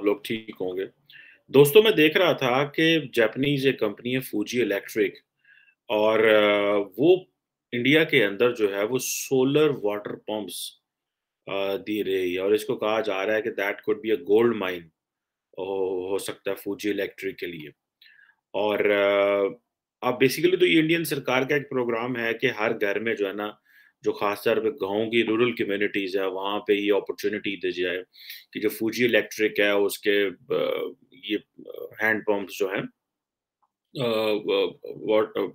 आप लोग ठीक होंगे। दोस्तों मैं देख रहा था कि जापानीज़ एक कंपनी है फूजी इलेक्ट्रिक और वो इंडिया के अंदर जो है वो सोलर वाटर पंप्स दे रही है और इसको कहा जा रहा है कि that could be a gold mine हो सकता है फूजी इलेक्ट्रिक के लिए। और अब बेसिकली तो ये इंडियन सरकार का एक प्रोग्राम है कि हर घर में जो है ना, जो ख़ास तौर पे गाँव की रूरल कम्युनिटीज़ है, वहाँ पे ये अपॉर्च्युनिटी दी जाए कि जो फूजी इलेक्ट्रिक है उसके ये हैंड पंप्स जो हैं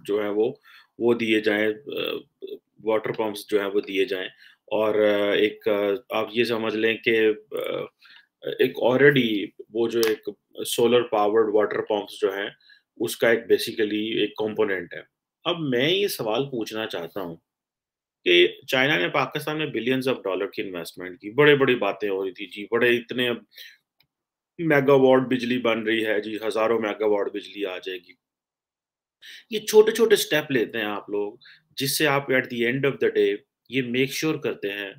जो है वो दिए जाएँ वाटर पंप्स जो हैं वो दिए जाएँ और आप ये समझ लें कि एक ऑलरेडी वो जो एक सोलर पावर्ड वाटर पंप्स जो हैं, उसका एक बेसिकली एक कंपोनेंट है। अब मैं ये सवाल पूछना चाहता हूँ कि चाइना ने पाकिस्तान में बिलियंस ऑफ डॉलर की इन्वेस्टमेंट की, बड़े-बड़ी बातें हो रही थी जी, बड़े इतने मेगावाट बिजली बन रही है जी, हज़ारों मेगावाट बिजली आ जाएगी। ये छोटे-छोटे स्टेप लेते हैं आप लोग, जिससे आप at the end of the day ये मेक श्योर करते हैं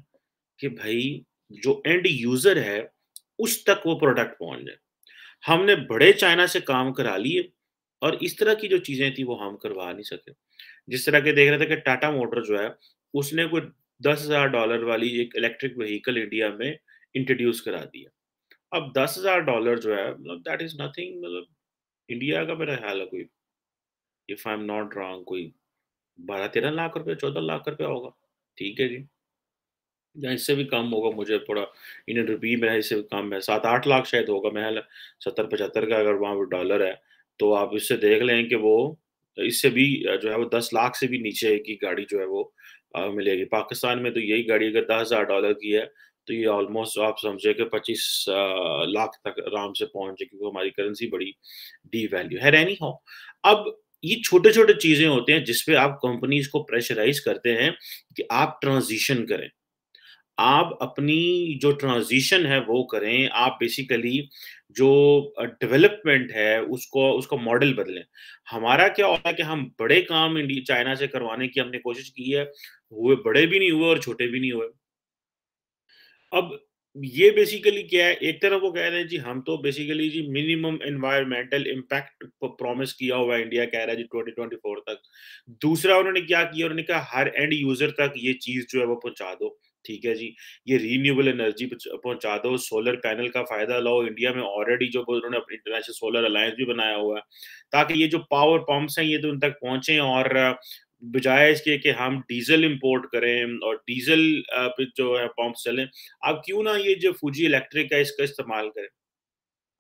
कि भई जो एंड यूज़र है, उस तक वो प्रोडक्ट पहुँच जाए। हमने बड़े चाइना से काम करा लिए और इस तरह की जो चीज़ें थी वो हम करवा नहीं सके। जिस तरह के देख रहे थे कि टाटा मोटर जो है, उसने कोई $10,000 वाली एक इलेक्ट्रिक व्हीकल इंडिया में इंट्रोड्यूस करा दिया। अब $10,000 जो है मतलब दैट इज़ नथिंग मतलब इंडिया का मेरा ख़्याल है कोई if I am not wrong कोई 12-13 लाख रुपए, 14 लाख रुपए होगा। ठीक है जी। या इससे भी कम होगा मुझे थोड़ा इंडियन रुपी में है इससे भी कम है, 7-8 लाख शायद होगा मेरे ख़्याल है 70-75 का अगर वहाँ पे डॉलर है, तो आप इससे देख लें कि वो इससे भी जो है वो 10 लाख से भी नीचे की गाड़ी जो है वो मिलेगी। पाकिस्तान में तो यही गाड़ी अगर $10,000 की है, तो ये ऑलमोस्ट आप समझिए कि 25 लाख तक आराम से पहुँच जाए क्योंकि हमारी करेंसी बड़ी डीवैल्यू है। एनी हाउ अब ये छोटे-छोटे चीज़ें होते हैं जिस पे आप कंपनीज़ को प्रेशराइज़ करते हैं कि आप ट्रांज़िशन करें। आप अपनी जो ट्रांज़िशन है वो करें, आप बेसिकली जो डेवलपमेंट है उसको उसका मॉडल बदलें। हमारा क्या होता है कि हम बड़े काम चाइना से करवाने की हमने कोशिश की है, हुए बड़े भी नहीं हुए और छोटे भी नहीं हुए। अब ये बेसिकली क्या है, एक तरफ वो कह रहे हैं जी हम तो बेसिकली जी मिनिमम एनवायरमेंटल इम्पैक्ट प्रॉमिस किया हुआ है, इंडिया कह रहा है जी 2024 तक। दूसरा उन्होंने क्या किया, उन्होंने कहा हर एंड यूजर तक ये चीज जो है वो पहुंचा दो। ठीक है जी, ये रीन्यूएबल एनर्जी पहुंचा दो, सोलर पैनल का फायदा लो। इंडिया में ऑलरेडी जो उन्होंने इंटरनेशनल सोलर अलायंस भी बनाया हुआ है, ताकि ये जो पावर पंप्स हैं ये तो उन तक पहुंचे और बजाय इसके कि हम डीजल इंपोर्ट करें और डीजल पे जो है पंप चलें, आप क्यों ना ये जो फूजी इलेक्ट्रिक है इसका इस्तेमाल करें।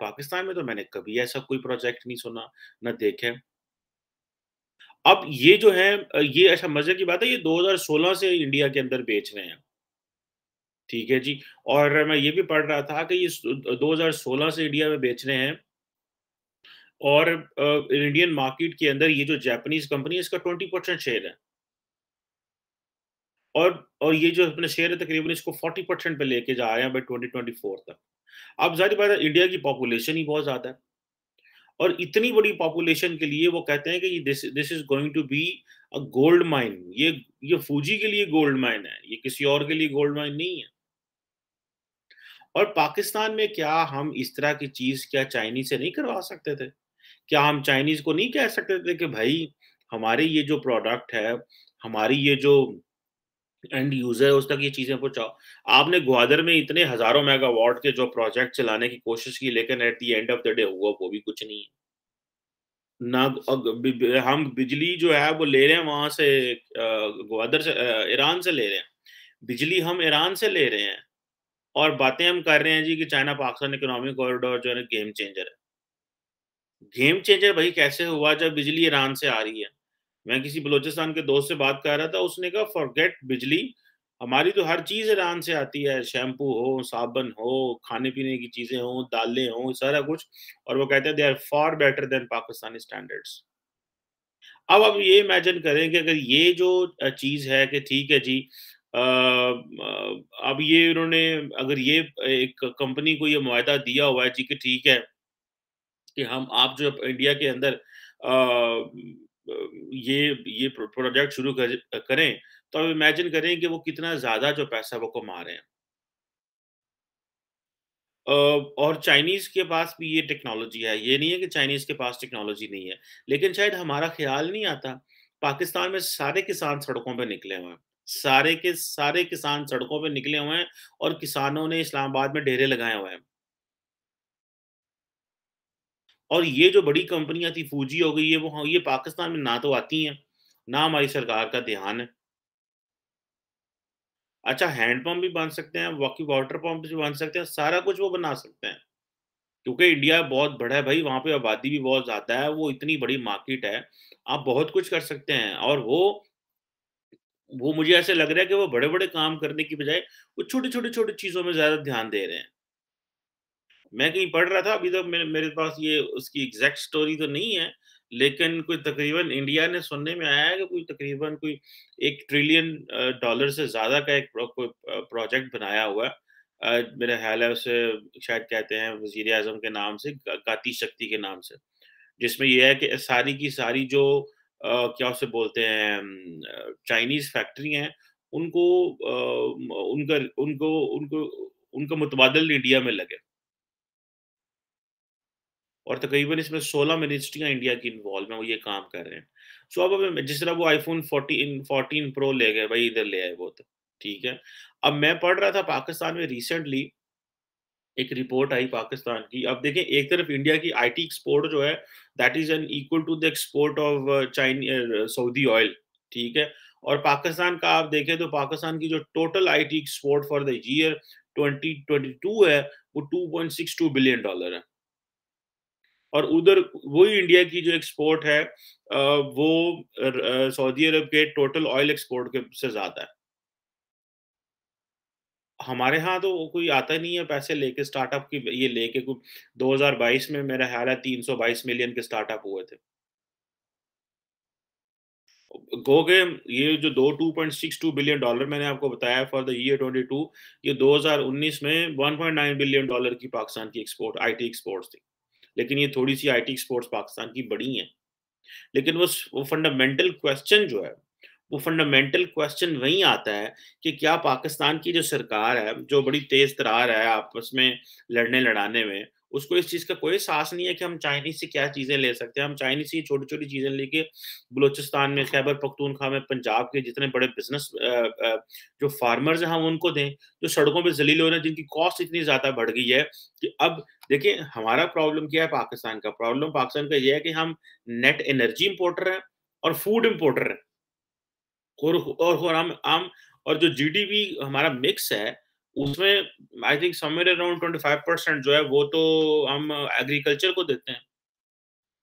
पाकिस्तान में तो मैंने कभी ऐसा कोई प्रोजेक्ट नहीं सुना, ना देखा। अब ये जो है ये अच्छा मज़े की बात है, ये 2016 से इंडिया के अंदर बेच रहे हैं, ठीक है जी। और मैं ये भी पढ़ रहा था कि ये 2016 से इंडिया में बेच रहे हैं और इंडियन मार्केट के अंदर ये जो जापानीज़ कंपनी है इसका 20% शेयर है। और ये जो अपने शेयर है तकरीबन इसको 40% पे लेके जा रहे हैं बाय 2024 तक। अब ज़ाहिर सी बात है इंडिया की पॉपुलेशन ही बहुत ज़्यादा है और इतनी बड़ी पॉपुलेशन के लिए वो कहते हैं कि this this is going to be a gold mine. ये फूजी के लिए गोल्ड माइन है, ये किसी और के लिए गोल्ड माइन नहीं है। और पाकिस्तान में क्या हम इस तरह की चीज़ क्या चाइनीज़ से नहीं करवा सकते थे? क्या हम चाइनीज़ को नहीं कह सकते थे कि भाई हमारे ये जो प्रोडक्ट है, हमारी ये जो एंड यूज़र उस तक ये चीज़ें पहुँचाओ। आपने ग्वादर में इतने हज़ारों मेगावाट के जो प्रोजेक्ट चलाने की कोशिश की लेकिन at the end of the day हुआ वो भी कुछ नहीं है। ना अग बि ब हम बिजली जो है वो ले रहे हैं वहाँ से ग्वादर से ईरान से ले रहे हैं। बिजली हम ईरान से ले रहे हैं और बातें हम कर रहे हैं जी कि चाइना पाकिस्तान इकोनॉमिक कॉरिडोर जो है ना गेम चेंजर है। गेम चेंजर भई कैसे हुआ जब बिजली ईरान से आ रही है? मैं किसी बलूचिस्तान के दोस्त से बात कर रहा था, उसने कहा फॉरगेट बिजली, हमारी तो हर चीज़ ईरान से आती है, शैम्पू हो, साबुन हो, खाने-पीने की चीज़ें हों, दालें हों, सारा कुछ। और वो कहते हैं they are far better than Pakistani standards. अब आप ये इमेजिन करें कि अगर ये जो चीज़ है कि ठीक है जी अब ये उन्होंने अगर ये एक कंपनी को ये मुआहदा दिया हुआ है जी कि ठीक है कि हम आप जो इंडिया के अंदर ये प्रोजेक्ट शुरू करें, तो आप इमेजिन करें कि वो कितना ज़्यादा जो पैसा वो कमा रहे हैं। और चाइनीज़ के पास भी ये टेक्नोलॉजी है, ये नहीं है कि चाइनीज़ के पास टेक्नोलॉजी नहीं है, लेकिन शायद हमारा ख़्याल नहीं आता। पाकिस्तान में सारे किसान सड़कों पे निकले हुए हैं, सारे के सारे किसान सड़कों पे निकले हुए हैं और किसानों ने इस्लामाबाद में डेरे लगाए हुए हैं। और ये जो बड़ी कंपनियाँ थी, फूजी हो गई, ये पाकिस्तान में ना तो आती हैं, ना हमारी सरकार का ध्यान है। अच्छा, हैंडपंप भी बन सकते हैं, वाकी वाटर पंप भी बन सकते हैं, सारा कुछ वो बना सकते हैं। क्योंकि इंडिया बहुत बड़ा है भाई, वहाँ पे आबादी भी बहुत ज़्यादा है, वो इतनी बड़ी मार्केट है, आप बहुत कुछ कर सकते हैं और वो मुझे ऐसे लग रहा है कि वो बड़े-बड़े काम करने की बजाय, वो छोटी-छोटी चीज़ों में ज़्यादा ध्यान दे रहे हैं। मैं कहीं पढ़ रहा था, अभी तक मेरे मेरे पास ये उसकी एग्ज़ैक्ट स्टोरी तो नहीं है, लेकिन कोई तकरीबन इंडिया ने सुनने में आया है कि कोई तकरीबन कोई 1 ट्रिलियन डॉलर से ज़्यादा का एक प्रोजेक्ट बनाया हुआ है। मेरा ख़्याल है उसे शायद कहते हैं वज़ीर-ए-आज़म के नाम से, गाती शक्ति के नाम से। जिसमें ये है कि सारी की सारी जो क्या उसे बोलते हैं चाइनीज़ फैक्ट्री हैं, उनको उनका उनको उनको उनका मुतबादल इंडिया में लगे। और तकरीबन इसमें 16 मिनिस्ट्रियाँ इंडिया की इन्वॉल्व हैं, वो ये काम कर रहे हैं। सो अब जिस तरह वो आईफ़ोन 14 प्रो ले गए, भई इधर ले आए वो तो, ठीक है। अब मैं पढ़ रहा था पाकिस्तान में रिसेंटली एक रिपोर्ट आई पाकिस्तान की। अब देखें, एक तरफ इंडिया की आईटी एक्सपोर्ट जो है, that is an equal to the export of Saudi oil, ठीक है। और पाकिस्तान का आप देखें तो पाकिस्तान की जो total IT export for the year 2022 है, वो $2.62 बिलियन है। और उधर वही इंडिया की जो एक्सपोर्ट है वो सऊदी अरब के टोटल ऑयल एक्सपोर्ट के से ज़्यादा है। हमारे यहाँ तो कोई आता नहीं है पैसे लेके स्टार्टअप की ये लेके, 2022 में मेरा ख़्याल है 322 मिलियन के स्टार्टअप हुए थे। गो के ये जो दो $2.62 बिलियन मैंने आपको बताया फॉर द ईयर 22, ये 2019 में $1.9 बिलियन की पाकिस्तान की एक्सपोर्ट आईटी एक्सपोर्ट्स थी। लेकिन ये थोड़ी-सी आईटी एक्सपोर्ट्स पाकिस्तान की बढ़ी हैं। लेकिन वो फंडामेंटल क्वेश्चन जो है, वो फंडामेंटल क्वेश्चन वहीं आता है कि क्या पाकिस्तान की जो सरकार है, जो बड़ी तेज़-तर्रार है आपस में लड़ने-लड़ाने में, उसको इस चीज़ का कोई एहसास नहीं है कि हम चाइनीज़ से क्या चीज़ें ले सकते हैं। हम चाइनीज़ से छोटी-छोटी चीज़ें लेके बलूचिस्तान में, खैबर पख्तूनख्वा में, पंजाब के जितने बड़े बिज़नेस जो फार्मर्स हैं, हम उनको दें, जो सड़कों पे ज़लील हो रहे हैं, जिनकी कॉस्ट इतनी ज़्यादा बढ़ गई है कि अब देखिए, हमारा प्रॉब्लम क्या है पाकिस्तान का? प्रॉब्लम पाकिस्तान का ये है कि हम नेट एनर्जी इम्पोर्टर हैं और फूड इम्पोर्टर हैं। और हम और जो जीडीपी हमारा मिक्स है, उसमें आई थिंक समवेयर अराउंड 25% जो है वो तो हम एग्रीकल्चर को देते हैं।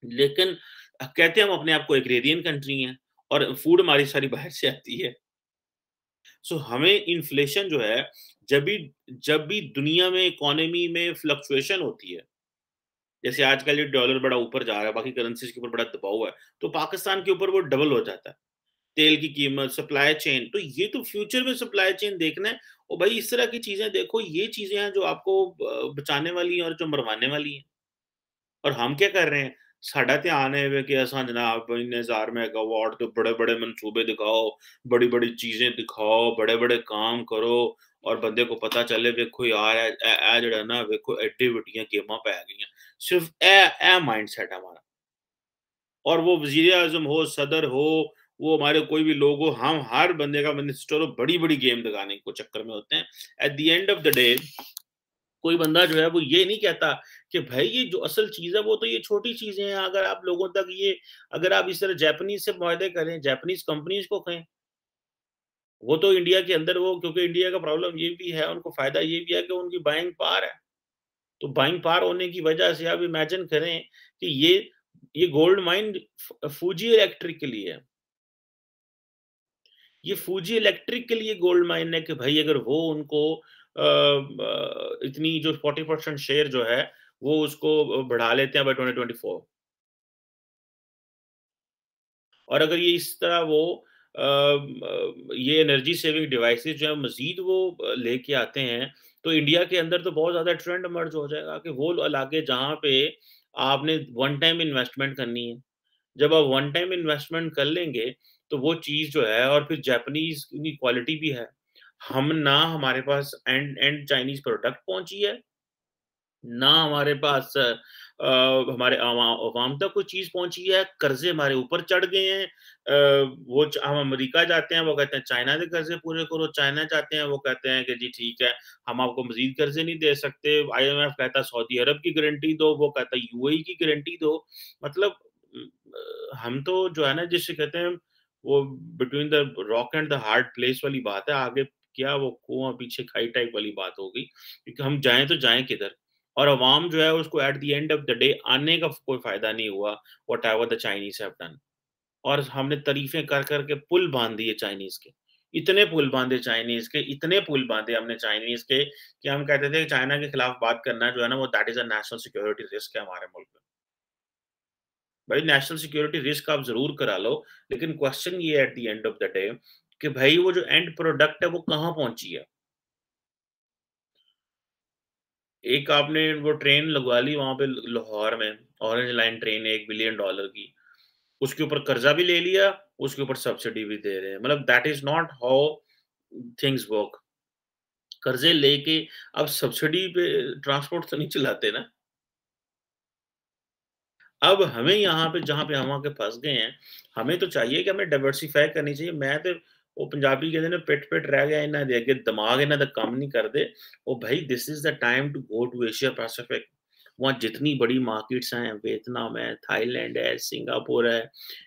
लेकिन कहते हैं हम अपने आप को एग्रेरियन कंट्री हैं और फूड हमारी सारी बाहर से आती है। सो हमें इन्फ्लेशन जो है, जब भी दुनिया में इकोनॉमी में फ्लक्चुएशन होती है, जैसे आजकल ये डॉलर बड़ा ऊपर जा रहा है, बाकी करेंसीज़ के ऊपर बड़ा दबाव है, तो पाकिस्तान के ऊपर वो डबल हो जाता है। तेल की कीमत, सप्लाई चेन, तो ये तो फ्यूचर में सप्लाई चेन देखना है। और भाई इस तरह की चीज़ें देखो, ये चीज़ें हैं जो आपको बचाने वाली हैं और जो मरवाने वाली हैं। और हम क्या कर रहे हैं? साडा ध्यान है वे कि असां जनाब इन्ने हज़ार मेगावाट तो बड़े-बड़े मंसूबे दिखाओ, बड़ी-बड़ी चीज़ें दिखाओ, बड़े-बड़े काम करो और बंदे को पता चले वेखो यार ए जेड़ा ना वेखो एड्डी वड्डियां गेमां पै गईयां। सिर्फ ए माइंडसेट है हमारा। और वो वज़ीर-ए-आज़म हो, सदर हो, वो हमारे कोई भी लोग हो, हम हर बंदे का मिनिस्टर हो, बड़ी-बड़ी गेम दिखाने को चक्कर में होते हैं। At the end of the day कोई बंदा जो है वो ये नहीं कहता कि भाई ये जो असल चीज़ है वो तो ये छोटी चीज़ें हैं, अगर आप लोगों तक ये अगर आप इस तरह जापानीज़ से मुआहदे करें, जापानीज़ कंपनीज़ को कहें, वो तो इंडिया के अंदर वो क्योंकि इंडिया का प्रॉब्लम ये भी है, उनको फ़ायदा ये भी है कि उनकी बाइंग पावर है। तो बाइंग पावर होने की वजह से आप इमेजिन करें कि ये गोल्ड माइन फूजी इलेक्ट्रिक के लिए है। ये फूजी इलेक्ट्रिक के लिए गोल्ड माइन है कि भाई अगर वो उनको इतनी जो 40% शेयर जो है वो उसको बढ़ा लेते हैं बाय 2024। और अगर ये इस तरह वो ये एनर्जी सेविंग डिवाइसेस जो है मजीद वो लेके आते हैं, तो इंडिया के अंदर तो बहुत ज्यादा ट्रेंड इमर्ज हो जाएगा कि वो इलाके जहाँ पे आपने वन टाइम इन्वेस्टमेंट करनी है, जब आप वन टाइम इन्वेस्टमेंट कर लेंगे, तो वो चीज़ जो है और फिर जापानीज़ की क्वालिटी भी है। हम ना हमारे पास एंड एंड चाइनीज़ प्रोडक्ट पहुँची है ना हमारे पास हमारे अवाम तक कोई चीज़ पहुँची है, कर्ज़े हमारे ऊपर चढ़ गए हैं। हम अमेरिका जाते हैं, वो कहते हैं चाइना के कर्ज़े पूरे करो, चाइना जाते हैं, वो कहते हैं कि जी ठीक है, हम आपको मज़ीद कर्ज़े नहीं दे सकते। आईएमएफ कहता है सऊदी अरब की गारंटी दो, वो कहता है यूएई की गारंटी दो। मतलब हम तो जो है ना जिसे कहते हैं वो between the rock and the hard place वाली बात है। आगे क्या वो कुआँ पीछे खाई टाइप वाली बात हो गई, क्योंकि हम जाएँ तो जाएँ किधर? और अवाम जो है उसको at the end of the day आने का कोई फ़ायदा नहीं हुआ, whatever the Chinese have done. और हमने तारीफ़ें कर के पुल बाँध दिए चाइनीज़ के। इतने पुल बाँधे चाइनीज़ के, इतने पुल बाँधे हमने चाइनीज़ के कि हम कहते थे कि चाइना के खिलाफ बात करना जो है ना वो that is a national security risk है हमारे मुल्क में। भाई नेशनल सिक्योरिटी रिस्क आप ज़रूर करा लो, लेकिन क्वेश्चन ये है at the end of the day कि भाई वो जो एंड प्रोडक्ट है वो कहाँ पहुँची है? एक आपने वो ट्रेन लगवा ली वहाँ पे लाहौर में, ऑरेंज लाइन ट्रेन है $1 बिलियन की। उसके ऊपर कर्ज़ा भी ले लिया, उसके ऊपर सब्सिडी भी दे रहे हैं। मतलब that is not how things work. कर्ज़े लेके अब सब्सिडी पे ट्रांसपोर्ट तो नहीं चलाते ना। अब हमें यहाँ पे जहाँ पे हम आके फँस गए हैं, हमें तो चाहिए कि हमें डाइवर्सिफ़ाई करनी चाहिए। मैं तो वो पंजाबी कहते हैं ना पिट-पिट रह गया इन्हां दे अगे दिमाग इन्हां दा कम नहीं करदे। ओ भाई this is the time to go to Asia Pacific. वहाँ जितनी बड़ी मार्केट्स हैं, वियतनाम है, थाईलैंड है, सिंगापुर है,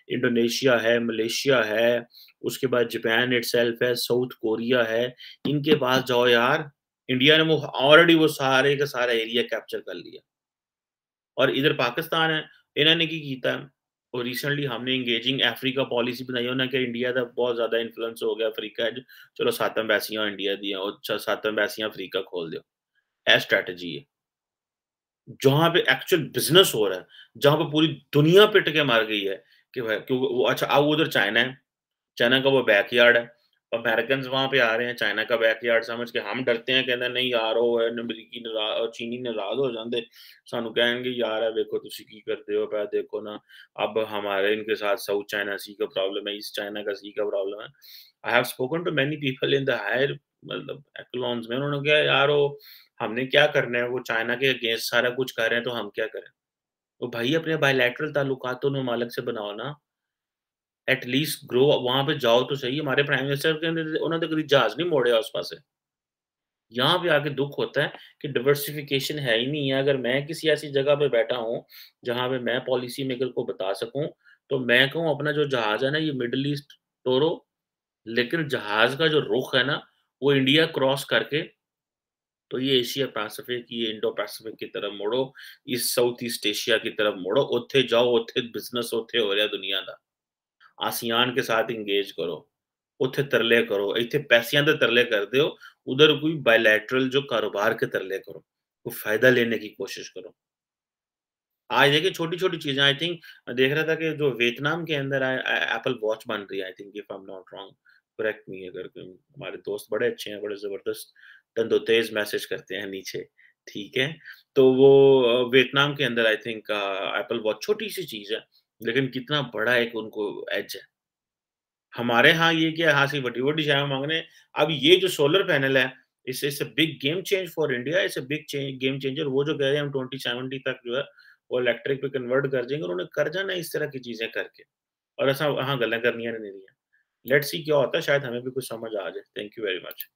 इंडोनेशिया है, मलेशिया है, उसके बाद जापान इटसेल्फ है, साउथ कोरिया है। इनके पास जाओ यार, इंडिया ने वो ऑलरेडी वो सारे का सारा एरिया कैप्चर कर लिया। और इधर पाकिस्तान है, इन्हों ने की कीता है, और रिसेंटली हमने एंगेजिंग अफ्रीका पॉलिसी बनाई उन्हें कि इंडिया दा बहुत ज़्यादा इन्फ्लुएंस हो गया अफ्रीका च, चलो 7 एम्बेसियां इंडिया दियां और 7 एम्बेसियां अफ्रीका खोल दो। ये स्ट्रैटेजी है। जहाँ पे एक्चुअल बिज़नेस हो रहा है, जहाँ पे पूरी दुनिया पिट के मर गई है कि भाई क्यों वो अच्छा अब उधर चाइना है। चाइना का वो बैकयार्ड है। अमेरिकन्स वहाँ पे आ रहे हैं चाइना का बैकयार्ड समझ के हम डरते हैं कहते हैं नहीं यार ਉਹ ਅਮਰੀਕੀ चीनी नाराज़ हो जाते सानू कहेंगे यार देखो तुसी की करते हो पै देखो ना अब हमारे इनके साथ साउथ चाइना सी का प्रॉब्लम है ईस्ट चाइना का सी का प्रॉब्लम है I have spoken to many people in the higher मतलब एक्लॉन्स में उन्होंने कहा यार वो हमने क्या करना है वो चाइना के अगेंस्ट सारा कुछ कर रहे हैं तो हम क्या करें तो भाई अपने बायलैटरल ताल्लुकात तो ममालिक से बनाओ ना एट लीस्ट ग्रो वहाँ पे जाओ तो सही, हमारे प्राइम मिनिस्टर कहंदे उन्होंने कभी जहाज़ नहीं मोड़े उस पासे। यहाँ पे आके दुःख होता है कि डाइवर्सिफ़िकेशन है ही नहीं है, अगर मैं किसी ऐसी जगह पे बैठा हूँ, जहाँ पे मैं पॉलिसी मेकर को बता सकूँ, तो मैं कहूँ अपना जो जहाज़ है ना ये मिडल ईस्ट तोड़ो, लेकिन जहाज़ का जो रुख है ना, वो इंडिया क्रॉस करके तो ये एशिया पैसिफिक, ये इंडो पैसिफिक की तरफ मुड़ो, इस साउथ ईस्ट एशिया की तरफ मुड़ो, उत्थे जाओ, उत्थे बिज़नेस उत्थे हो रहा दुनिया दा। आसियान के साथ एंगेज करो, ਉੱਥੇ ਤਰਲੇ करो, ਇੱਥੇ पैसिਆਂ ਦੇ ਤਰਲੇ ਕਰਦੇ हो, उधर कोई बायलैटरल जो कारोबार के तरले करो, वो फ़ायदा लेने की कोशिश करो। आज देखिए छोटी-छोटी चीज़ें आई थिंक देख रहा था कि जो वियतनाम के अंदर एप्पल वॉच बन रही है I think if I am not wrong, correct मी अगर हमारे दोस्त बड़े अच्छे हैं, बड़े ज़बरदस्त तंदोतेज़ मैसेज करते हैं नीचे, ठीक है? तो वो वियतनाम के अंदर आई थिंक एप्पल वॉच छोटी-सी चीज़ है, लेकिन कितना बड़ा एक उनको एज है। हमारे यहाँ ये क्या हाँ, सिर्फ बड़ी-बड़ी चाय माँग रहे हैं। अब ये जो सोलर पैनल है, it's a big game change for India, it's a big चे गेम चेंजर। वो जो कह रहे हैं हम 2070 तक जो है, वो इलेक्ट्रिक पे कन्वर्ट कर देंगे, उन्होंने कर जाना है इस तरह की चीज़ें करके। और ऐसा हाँ, गल्लां करनियां नहीं रहियां। लेट्स सी क्या होता है, शायद हमें भी कुछ समझ आ जाए। Thank you very much.